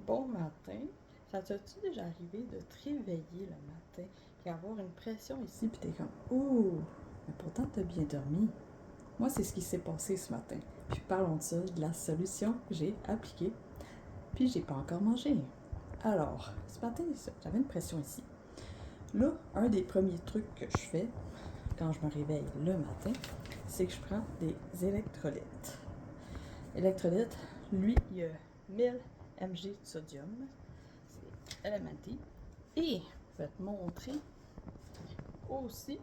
Bon matin. Ça t'as-tu déjà arrivé de te réveiller le matin et avoir une pression ici, puis t'es comme ouh, mais pourtant t'as bien dormi. Moi, c'est ce qui s'est passé ce matin. Puis parlons de ça, de la solution que j'ai appliquée, puis j'ai pas encore mangé. Alors, ce matin, j'avais une pression ici. Là, un des premiers trucs que je fais quand je me réveille le matin, c'est que je prends des électrolytes. Électrolytes, lui, il y a 1000 mg de sodium. C'est Elementy. Et je vais te montrer aussi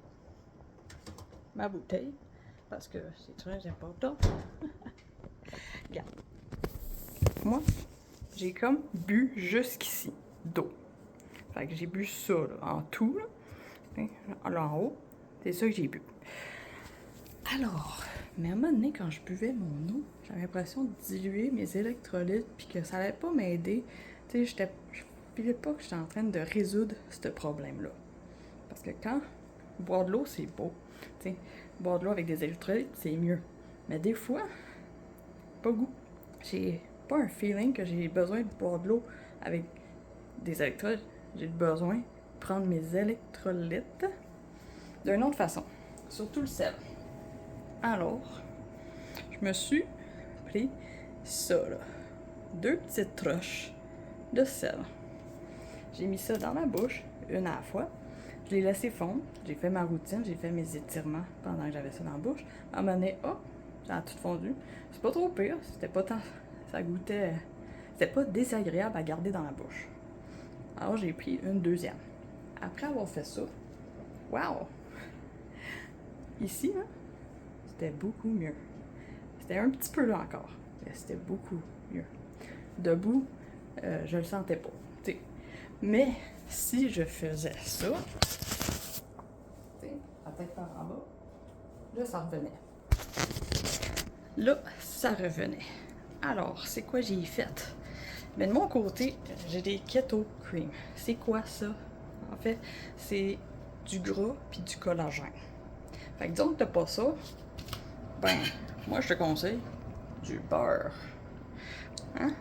ma bouteille parce que c'est très important. Regarde. Moi, j'ai comme bu jusqu'ici d'eau. Fait que j'ai bu ça là, en tout, là en haut. C'est ça que j'ai bu. Alors, mais à un moment donné, quand je buvais mon eau, j'avais l'impression de diluer mes électrolytes puis que ça allait pas m'aider. Tu sais, je filais pas que j'étais en train de résoudre ce problème-là. Parce que quand boire de l'eau, c'est beau. Tu sais, boire de l'eau avec des électrolytes, c'est mieux. Mais des fois, pas goût. J'ai pas un feeling que j'ai besoin de boire de l'eau avec des électrolytes. J'ai besoin de prendre mes électrolytes d'une autre façon. Surtout le sel. Alors, je me suis pris ça, là. 2 petites troches de sel. J'ai mis ça dans ma bouche, une à la fois. Je l'ai laissé fondre. J'ai fait ma routine, j'ai fait mes étirements pendant que j'avais ça dans la bouche. À un moment donné, oh, ça a tout fondu. C'est pas trop pire, c'était pas tant... Ça goûtait... C'était pas désagréable à garder dans la bouche. Alors, j'ai pris une deuxième. Après avoir fait ça, wow! Ici, là, c'était beaucoup mieux. C'était un petit peu là encore, mais c'était beaucoup mieux. Debout, je le sentais pas. T'sais. Mais si je faisais ça, la tête par en bas, là, ça revenait. Là, ça revenait. Alors, c'est quoi j'ai fait? Mais de mon côté, j'ai des keto cream. C'est quoi ça? En fait, c'est du gras puis du collagène. Fait que disons que t'as pas ça, ben, moi je te conseille du beurre. Hein?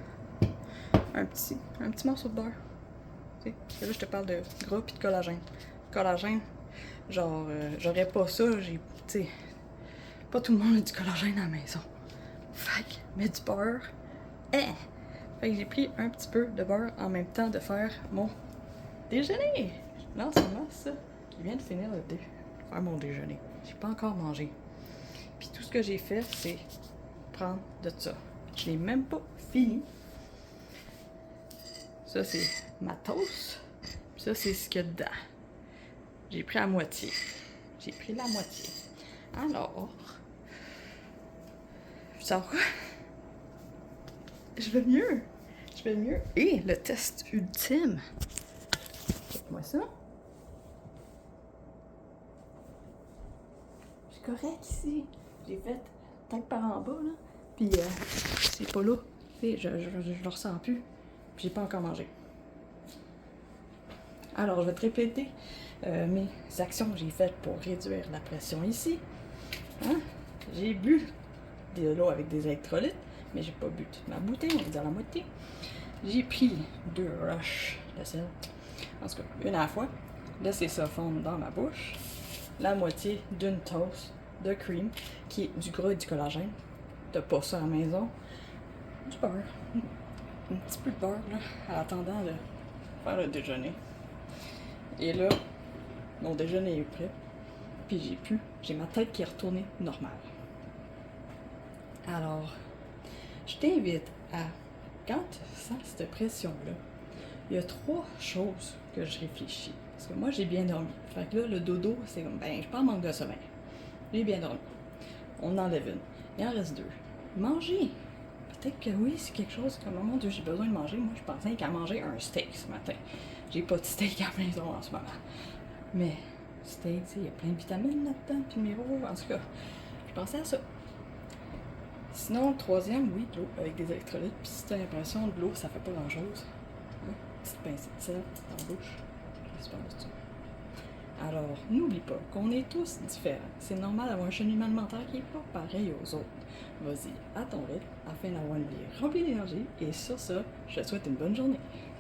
Un petit morceau de beurre. T'sais, là, je te parle de gras puis de collagène. Collagène, genre, j'aurais pas ça, t'sais, pas tout le monde a du collagène à la maison. Fait que, mais du beurre, hein? Fait que j'ai pris un petit peu de beurre en même temps de faire mon déjeuner. Là, en ce moment, ça, je viens de finir de faire mon déjeuner. J'ai pas encore mangé. Puis tout ce que j'ai fait, c'est prendre de ça. Je l'ai même pas fini. Ça, c'est ma toast. Puis ça, c'est ce qu'il y a dedans. J'ai pris la moitié. J'ai pris la moitié. Alors, ça va? Je vais mieux. Je vais mieux. Et le test ultime. Check-moi ça. Je suis correct ici. J'ai fait tête par en bas, là. Puis, c'est pas là. Je le ressens plus. Puis, j'ai pas encore mangé. Alors, je vais te répéter mes actions que j'ai faites pour réduire la pression ici. Hein? J'ai bu de l'eau avec des électrolytes, mais j'ai pas bu toute ma bouteille, on va dire la moitié. J'ai pris 2 rushs de sel, en tout cas, une à la fois. Laissez ça fondre dans ma bouche. La moitié d'une toast de cream, qui est du gras et du collagène. T'as pas ça à la maison. Du beurre. Un petit peu de beurre, là, en attendant de faire le déjeuner. Et là, mon déjeuner est prêt. Puis j'ai ma tête qui est retournée normale. Alors, je t'invite à, quand tu sens cette pression-là, il y a 3 choses que je réfléchis. Parce que moi, j'ai bien dormi. Fait que là, le dodo, c'est comme, ben, je suis pas en manque de sommeil. J'ai bien dormi. On enlève une. Il en reste 2. Manger. Peut-être que oui, c'est quelque chose comme, oh mon Dieu, j'ai besoin de manger. Moi, je pensais qu'à manger un steak ce matin. J'ai pas de steak à la maison en ce moment. Mais, steak, tu sais, il y a plein de vitamines là-dedans, puis de minéraux. En tout cas, je pensais à ça. Sinon, le troisième, oui, de l'eau avec des électrolytes. Puis si t'as l'impression de l'eau, ça fait pas grand-chose. Hein? Petite pincée de sel, petite en bouche. J'espère que ça. Alors, n'oublie pas qu'on est tous différents. C'est normal d'avoir un cheminement alimentaire qui n'est pas pareil aux autres. Vas-y, à ton rythme, afin d'avoir une vie remplie d'énergie. Et sur ça, je te souhaite une bonne journée.